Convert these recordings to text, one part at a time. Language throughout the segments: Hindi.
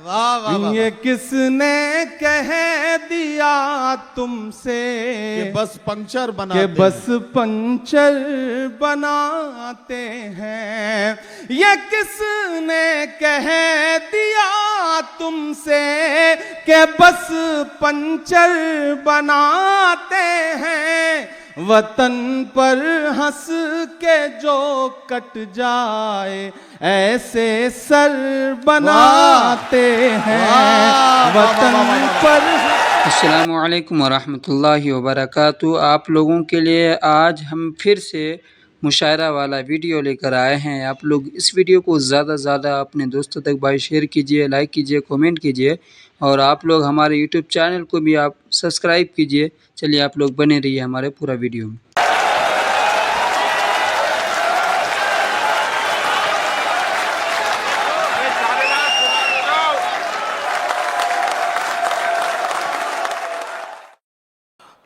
वाह वाह वाह। ये किसने कह दिया तुमसे कि बस पंचर कि बनाते बस पंचर बनाते हैं। ये किसने कह दिया तुमसे कि बस पंचर बनाते हैं। वतन पर हंस के जो कट जाए ऐसे सर बनाते हैं। वतन पर अस्सलामु अलैकुम वरहमतुल्लाहि वबरकातुहू। आप लोगों के लिए आज हम फिर से मुशायरा वाला वीडियो लेकर आए हैं। आप लोग इस वीडियो को ज़्यादा से ज़्यादा अपने दोस्तों तक भाई शेयर कीजिए, लाइक कीजिए, कमेंट कीजिए और आप लोग हमारे यूट्यूब चैनल को भी आप सब्सक्राइब कीजिए। चलिए आप लोग बने रहिए हमारे पूरा वीडियो में।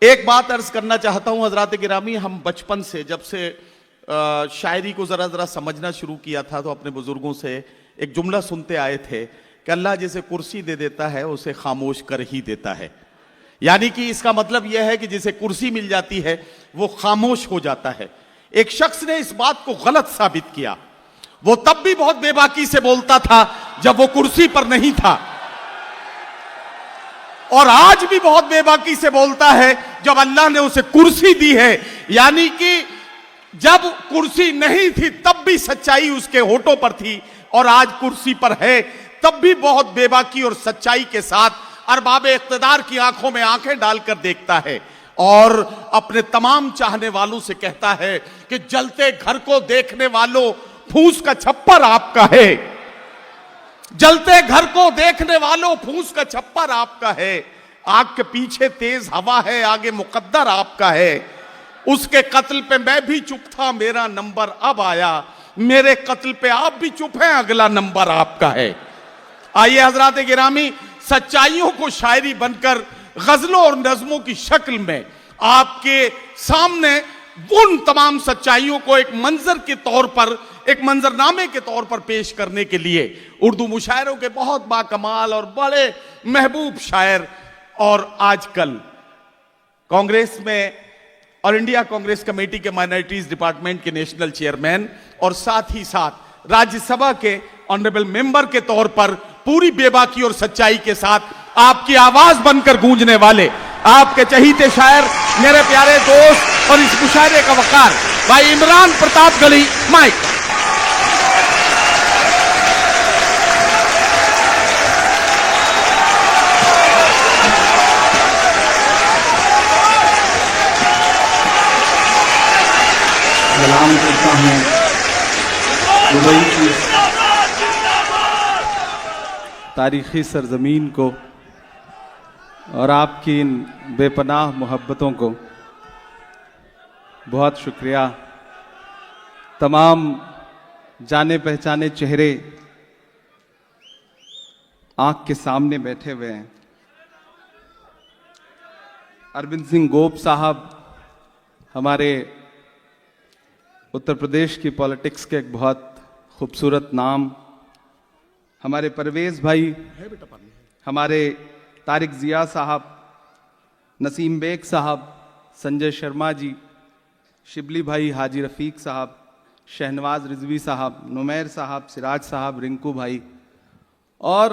एक बात अर्ज करना चाहता हूं हजरात गिरामी, हम बचपन से जब से शायरी को जरा जरा समझना शुरू किया था तो अपने बुजुर्गों से एक जुमला सुनते आए थे कि अल्लाह जिसे कुर्सी दे देता है उसे खामोश कर ही देता है। यानी कि इसका मतलब यह है कि जिसे कुर्सी मिल जाती है वो खामोश हो जाता है। एक शख्स ने इस बात को गलत साबित किया। वो तब भी बहुत बेबाकी से बोलता था जब वो कुर्सी पर नहीं था, और आज भी बहुत बेबाकी से बोलता है जब अल्लाह ने उसे कुर्सी दी है। यानी कि जब कुर्सी नहीं थी तब भी सच्चाई उसके होठों पर थी, और आज कुर्सी पर है तब भी बहुत बेबाकी और सच्चाई के साथ अरबाब इख्तिदार की आंखों में आंखें डालकर देखता है और अपने तमाम चाहने वालों से कहता है कि जलते घर को देखने वालों, फूस का छप्पर आपका है। जलते घर को देखने वालों, फूस का छप्पर आपका है। आग के पीछे तेज हवा है, आगे मुकद्दर आपका है। उसके कत्ल पे मैं भी चुप था, मेरा नंबर अब आया। मेरे कत्ल पे आप भी चुप हैं, अगला नंबर आपका है। आइए हजरात गिरामी, सच्चाइयों को शायरी बनकर गजलों और नज्मों की शक्ल में आपके सामने उन तमाम सच्चाइयों को एक मंजर के तौर पर, एक मंजरनामे के तौर पर पेश करने के लिए उर्दू मुशायरों के बहुत बाकमाल और बड़े महबूब शायर और आजकल कांग्रेस में और इंडिया कांग्रेस कमेटी के माइनॉरिटीज डिपार्टमेंट के नेशनल चेयरमैन और साथ ही साथ राज्यसभा के ऑनरेबल मेंबर के तौर पर पूरी बेबाकी और सच्चाई के साथ आपकी आवाज बनकर गूंजने वाले आपके चहीते शायर, मेरे प्यारे दोस्त और इस मुशायरे का वकार भाई इमरान प्रताप गली, माइक। सलाम करता हूँ दुबई की तारीखी सरजमीन को और आपकी इन बेपनाह मोहब्बतों को। बहुत शुक्रिया। तमाम जाने पहचाने चेहरे आंख के सामने बैठे हुए हैं। अरविंद सिंह गोप साहब हमारे उत्तर प्रदेश की पॉलिटिक्स के एक बहुत खूबसूरत नाम, हमारे परवेज भाई, हमारे तारिक जिया साहब, नसीम बेग साहब, संजय शर्मा जी, शिबली भाई, हाजी रफ़ीक साहब, शहनवाज रिजवी साहब, नुमैर साहब, सिराज साहब, रिंकू भाई, और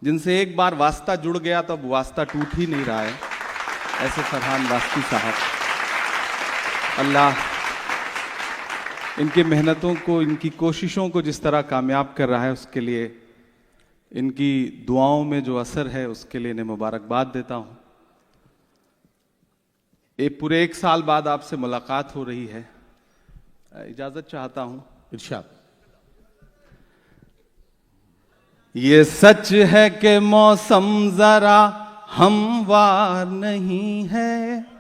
जिनसे एक बार वास्ता जुड़ गया तो अब वास्ता टूट ही नहीं रहा है, ऐसे फरहान वास्ती साहब। अल्लाह इनकी मेहनतों को, इनकी कोशिशों को जिस तरह कामयाब कर रहा है उसके लिए, इनकी दुआओं में जो असर है उसके लिए इन्हें मुबारकबाद देता हूँ। एक पूरे 1 साल बाद आपसे मुलाकात हो रही है, इजाज़त चाहता हूँ। इरशाद। ये सच है कि मौसम जरा हमवार नहीं है,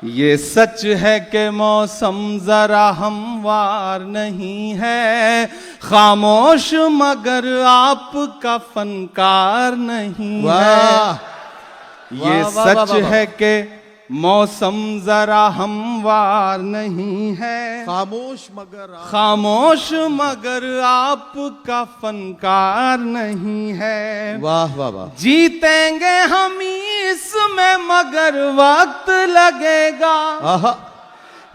ये सच है कि मौसम जरा हमवार नहीं है, खामोश मगर आपका फनकार नहीं है। ये सच है कि मौसम जरा हमवार नहीं है, खामोश मगर आपका फनकार नहीं है। वाह वाह वाह। जीतेंगे हम इसमें मगर वक्त लगेगा, आहा।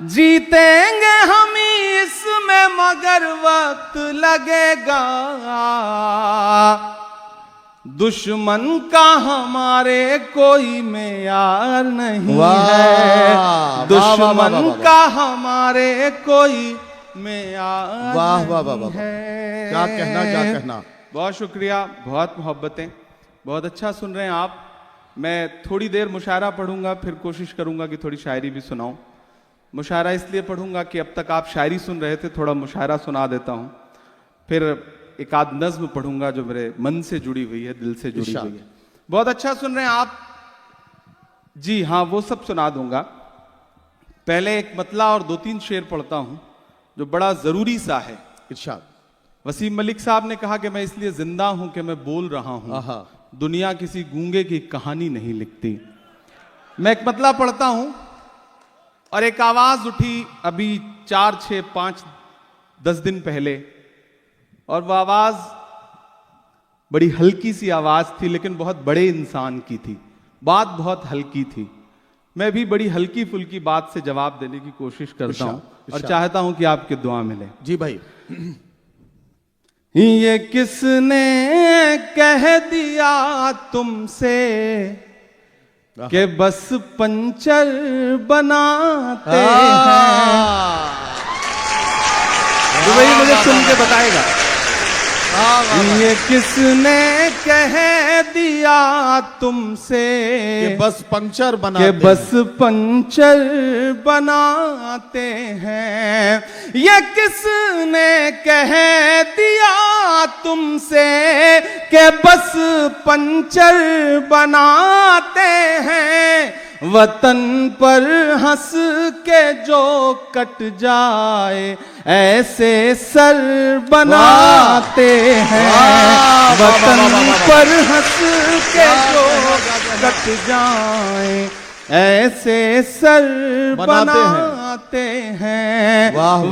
जीतेंगे हम इसमें मगर वक्त लगेगा। दुश्मन का हमारे कोई मेयार नहीं है, दुश्मन का हमारे कोई मेयार वाह वाह वाह नहीं वाह। है। क्या कहना क्या कहना। बहुत शुक्रिया, बहुत मोहब्बतें, बहुत अच्छा सुन रहे हैं आप। मैं थोड़ी देर मुशायरा पढ़ूंगा, फिर कोशिश करूंगा कि थोड़ी शायरी भी सुनाऊं। मुशायरा इसलिए पढ़ूंगा कि अब तक आप शायरी सुन रहे थे, थोड़ा मुशायरा सुना देता हूं। फिर एक आध नज्म पढ़ूंगा जो मेरे मन से जुड़ी हुई है, दिल से जुड़ी हुई है। बहुत अच्छा सुन रहे हैं आप जी। हाँ, वो सब सुना दूंगा। पहले एक मतला और 2-3 शेर पढ़ता हूं जो बड़ा जरूरी सा है। इरशाद। वसीम मलिक साहब ने कहा कि मैं इसलिए जिंदा हूं कि मैं बोल रहा हूं, दुनिया किसी गूंगे की कहानी नहीं लिखती। मैं एक मतला पढ़ता हूं और एक आवाज उठी अभी 4, 6, 5, 10 दिन पहले, और वो आवाज बड़ी हल्की सी आवाज थी लेकिन बहुत बड़े इंसान की थी। बात बहुत हल्की थी। मैं भी बड़ी हल्की फुल्की बात से जवाब देने की कोशिश करता हूं और चाहता हूं कि आपकी दुआ मिले। जी भाई। ये किसने कह दिया तुमसे कि बस पंचर बनाते हैं? तो वही मुझे सुन के बताएगा। ये किसने कह दिया तुमसे कि बस पंचर बनाते कि बस पंचर बनाते हैं? ये किसने कह दिया तुमसे कि बस पंचर बनाते हैं? वतन पर हंस के जो कट जाए ऐसे सर बनाते हैं। वतन पर हंस के जो कट जाए ऐसे सर बनाते हैं।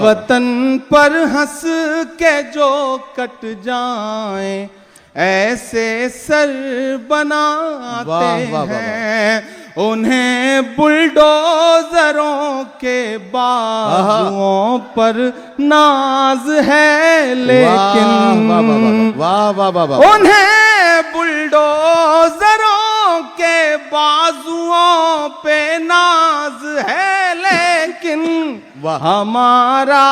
वतन पर हंस के जो कट जाए ऐसे सर बनाते हैं। उन्हें बुलडोजरों के बाजुओं पर नाज है लेकिन उन्हें बुलडोजरों के बाजुओं पे नाज है लेकिन हमारा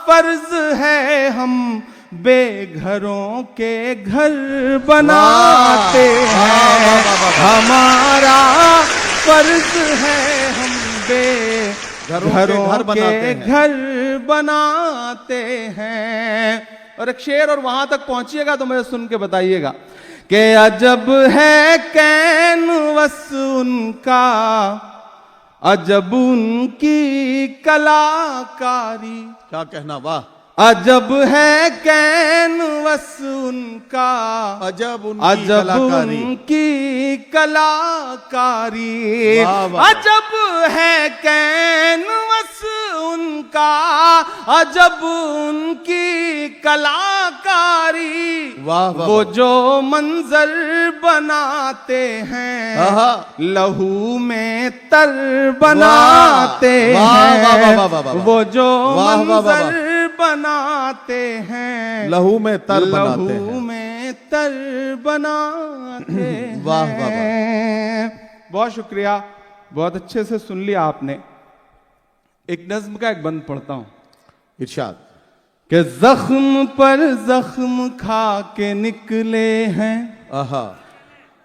फर्ज है हम बेघरों के घर बनाते हैं। हमारा फर्ज है हम बेघरों के घर बनाते हैं। और एक शेर और वहां तक पहुंचिएगा तो मुझे सुन के बताइएगा कि अजब है कैनवस उनका, अजब उनकी कलाकारी। क्या कहना। वाह। अजब है कैनवस उनका, अजब उनकी कलाकारी। अजब है कैनवस उनका, अजब उनकी कलाकारी। वो जो मंजर बनाते हैं लहू में तर बनाते हैं। वो जो मंजर बनाते हैं लहू में तर बनाते हैं। लहू में तर बनाते हैं। वाह वाह वाह। बहुत शुक्रिया, बहुत अच्छे से सुन लिया आपने। एक नज्म का एक बंद पढ़ता हूं। इरशाद। कि जख्म पर जख्म खा के निकले हैं,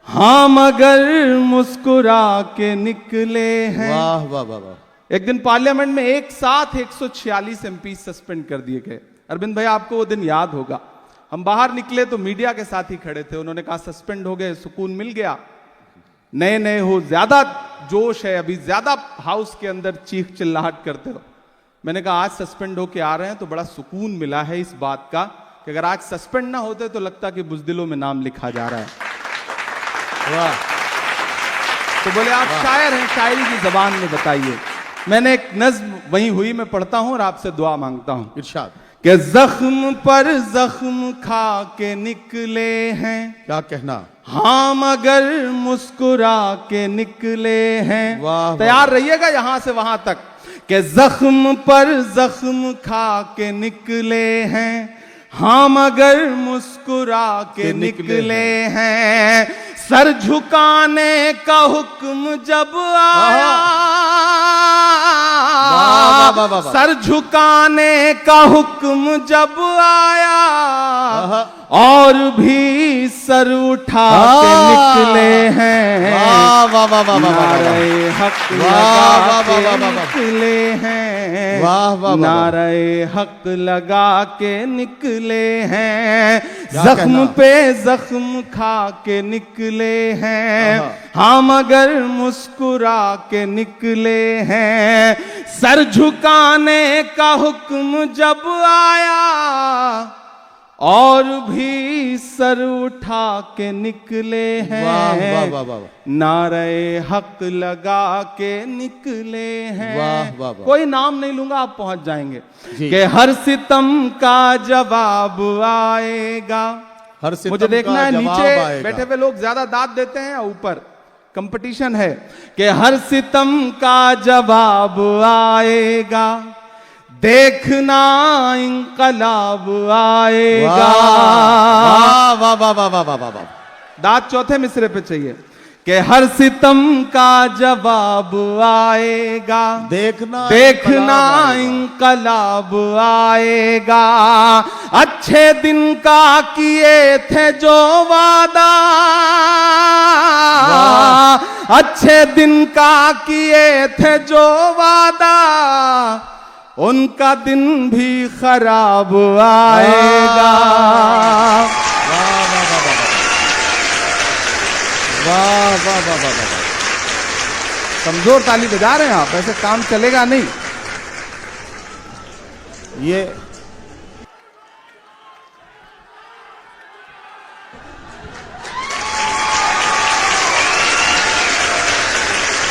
हाँ मगर मुस्कुरा के निकले हैं। वाह वाह वाह वाह। एक दिन पार्लियामेंट में एक साथ 146 एमपी सस्पेंड कर दिए गए। अरविंद भाई आपको वो दिन याद होगा। हम बाहर निकले तो मीडिया के साथ ही खड़े थे। उन्होंने कहा सस्पेंड हो गए, सुकून मिल गया, नए नए हो, ज्यादा जोश है, अभी ज्यादा हाउस के अंदर चीख चिल्लाहट करते हो। मैंने कहा आज सस्पेंड होके आ रहे हैं तो बड़ा सुकून मिला है इस बात का कि अगर आज सस्पेंड ना होते तो लगता कि बुज़दिलों में नाम लिखा जा रहा है। वाह। तो बोले आप शायर हैं, शायरी की जबान में बताइए। मैंने एक नज्म वहीं हुई मैं पढ़ता हूं और आपसे दुआ मांगता हूं। इरशाद। कि जख्म पर जख्म खा के निकले हैं, क्या कहना, हाँ मगर मुस्कुरा के निकले हैं। वाह, तैयार रहिएगा यहां से वहां तक। कि जख्म पर जख्म खा के निकले हैं, हाँ मगर मुस्कुरा के निकले हैं। सर झुकाने का हुक्म जब आया, सर झुकाने का हुक्म जब आया, और भी सर उठा के निकले हैं। नारे हक लगा के निकले हैं, नारे हक लगा के निकले हैं। जख्म पे जख्म खा के निकले हैं, हाँ मगर मुस्कुरा के निकले हैं। सर झुकाने का हुक्म जब आया, और भी सर उठा के निकले हैं। वाह वाह वाह, नारे हक लगा के निकले हैं। वाह वाह वाह। कोई नाम नहीं लूंगा, आप पहुंच जाएंगे। कि हर सितम का जवाब आएगा। हर सितम मुझे देखना है का नीचे जवाब आएगा। बैठे हुए लोग ज्यादा दाद देते हैं, ऊपर कंपटीशन है। कि हर सितम का जवाब आएगा, देखना इंकलाब आएगा। वाह वाह वाह वाह वाह वाह वाह। दाद चौथे मिसरे पे चाहिए। कि हर सितम का जवाब आएगा, देखना देखना इंकलाब आएगा। अच्छे दिन का किए थे जो वादा, अच्छे दिन का किए थे जो वादा, उनका दिन भी खराब आएगा। वाह वाह वाह वाह वाह। कमजोर ताली बजा रहे हैं आप, ऐसे काम चलेगा नहीं। ये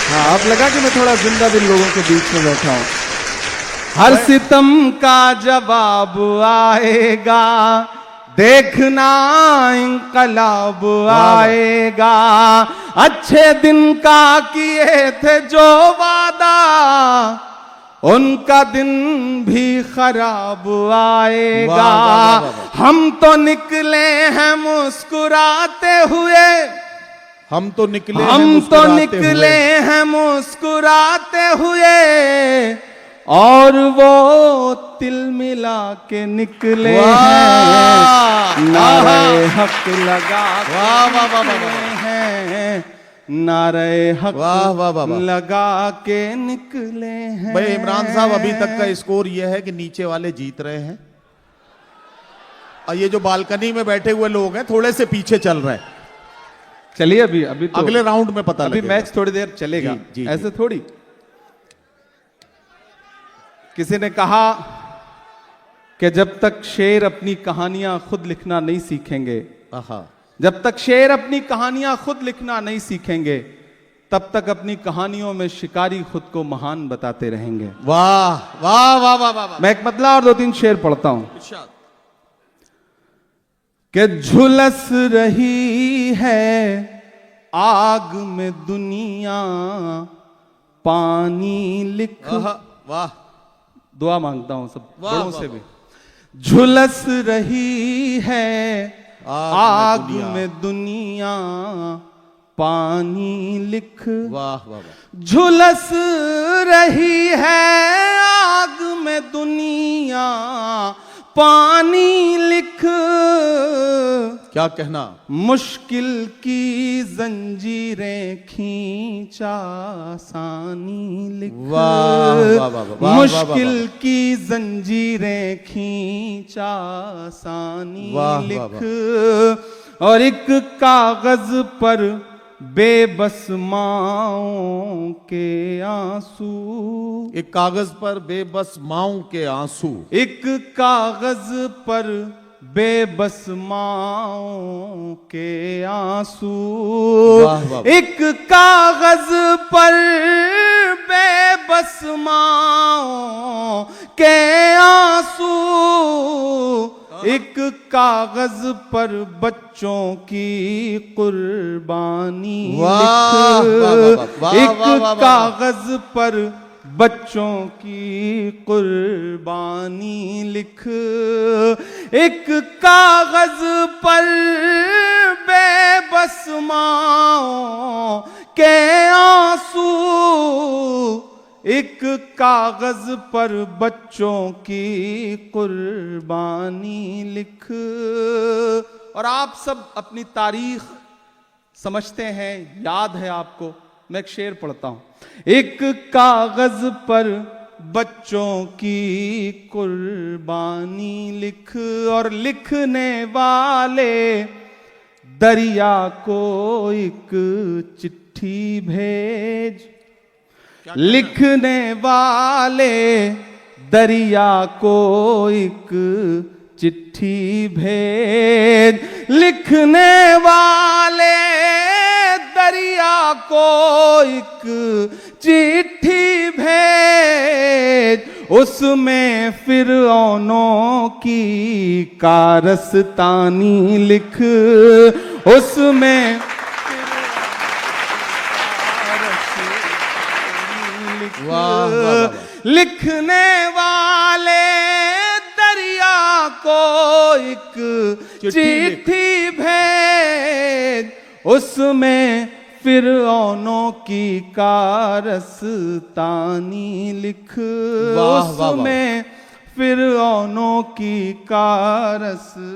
हाँ, अब लगा कि मैं थोड़ा जिंदा दिल लोगों के बीच में बैठा हूं। हर सितम का जवाब आएगा, देखना इंकलाब आएगा। अच्छे दिन का किए थे जो वादा, उनका दिन भी खराब आएगा। वाह, वाह, वाह, वाह। हम तो निकले हैं मुस्कुराते हुए, हम तो निकले हैं मुस्कुराते हुए, और वो तिल मिला के निकले हैं। नारे हक लगा हैं, नारे हक लगा के निकले हैं। भाई इमरान साहब, अभी तक का स्कोर यह है कि नीचे वाले जीत रहे हैं और ये जो बालकनी में बैठे हुए लोग हैं थोड़े से पीछे चल रहे हैं। चलिए अभी तो अगले राउंड में पता अभी लगेगा। मैच थोड़ी देर चलेगा। जी, जी, ऐसे थोड़ी। किसी ने कहा कि जब तक शेर अपनी कहानियां खुद लिखना नहीं सीखेंगे, जब तक शेर अपनी कहानियां खुद लिखना नहीं सीखेंगे, तब तक अपनी कहानियों में शिकारी खुद को महान बताते रहेंगे। वाह वाह वाह वाह वाह। मैं एक मतला और 2-3 शेर पढ़ता हूं। कि झुलस रही है आग में दुनिया, पानी लिख। वाह, दुआ मांगता हूं सब बड़ों से भी। वाह। झुलस रही है आग में में दुनिया, पानी लिख। वाह वाह वाह। झुलस रही है आग में दुनिया, पानी लिख। क्या कहना, मुश्किल की जंजीरें खींचा, आसानी लिख। वाह वाह वाह वाह। मुश्किल की जंजीरें खींचा, आसानी लिख। और एक कागज पर बेबस माओं के आंसू, एक कागज पर बेबस माओं के आंसू। एक कागज पर बेबस माओं के आंसू, वाह, वाह। एक कागज पर बेबस माओं के आंसू, एक कागज पर बच्चों की कुर्बानी वाह, लिख, वाह, वाह, वाह, एक वाह, वाह, वाह। कागज पर बच्चों की कुर्बानी लिख, एक कागज पर बेबस माओं के आंसू, एक कागज पर बच्चों की कुर्बानी लिख। और आप सब अपनी तारीख समझते हैं, याद है आपको। मैं एक शेर पढ़ता हूं। एक कागज पर बच्चों की कुर्बानी लिख, और लिखने वाले दरिया को एक चिट्ठी भेज, लिखने वाले दरिया को एक चिट्ठी भेज, लिखने वाले दरिया को एक चिट्ठी भेज, उसमें फिरौनों की कारस्तानी लिख, उसमें वाह, वाह, वाह। लिखने वाले दरिया को एक चिट्ठी भेज, उसमें फिरौनों की कारस्तानी लिख, वाह, वाह, वाह। उसमें फिरौनों की कारस्तानी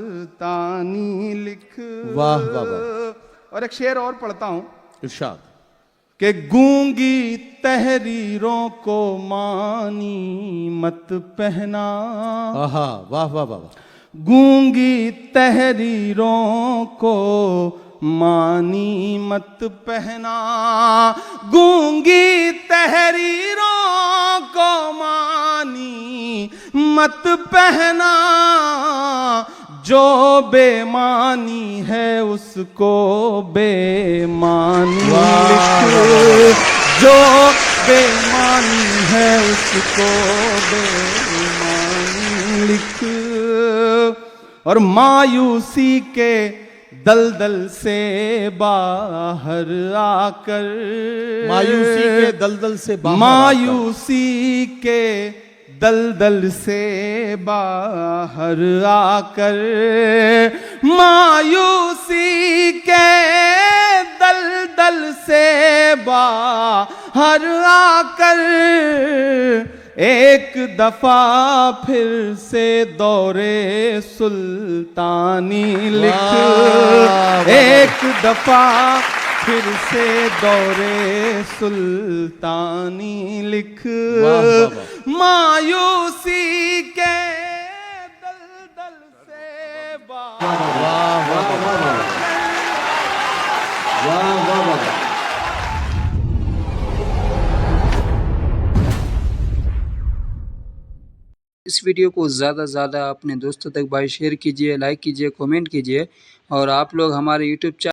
लिख। वाह, वाह, वाह। और एक शेर और पढ़ता हूं इरशाद। कि गूंगी तहरीरों को मानी मत पहना, आहा, वाह, वाह, वाह, वाह। गूंगी तहरीरों को मानी मत पहना, गूंगी तहरीरों को मानी मत पहना, जो बेमानी है उसको बेमानी लिख, जो बेमानी है उसको बेमानी लिख। और मायूसी के दलदल से बाहर आकर, मायूसी के दलदल से बाहर मायूसी के दलदल से बाहर आकर, मायूसी के दलदल से बाहर आकर, एक दफा फिर से दौरे सुल्तानी लिख, वाह, एक दफा फिर से दौरे सुल्तानी लिख, वाह, वाह, वाह। मायूसी के दलदल से बाहर। वाह, वाह, वाह, वाह। वाह, वाह, वाह। इस वीडियो को ज़्यादा से ज़्यादा अपने दोस्तों तक भाई शेयर कीजिए, लाइक कीजिए, कमेंट कीजिए। और आप लोग हमारे यूट्यूब चैनल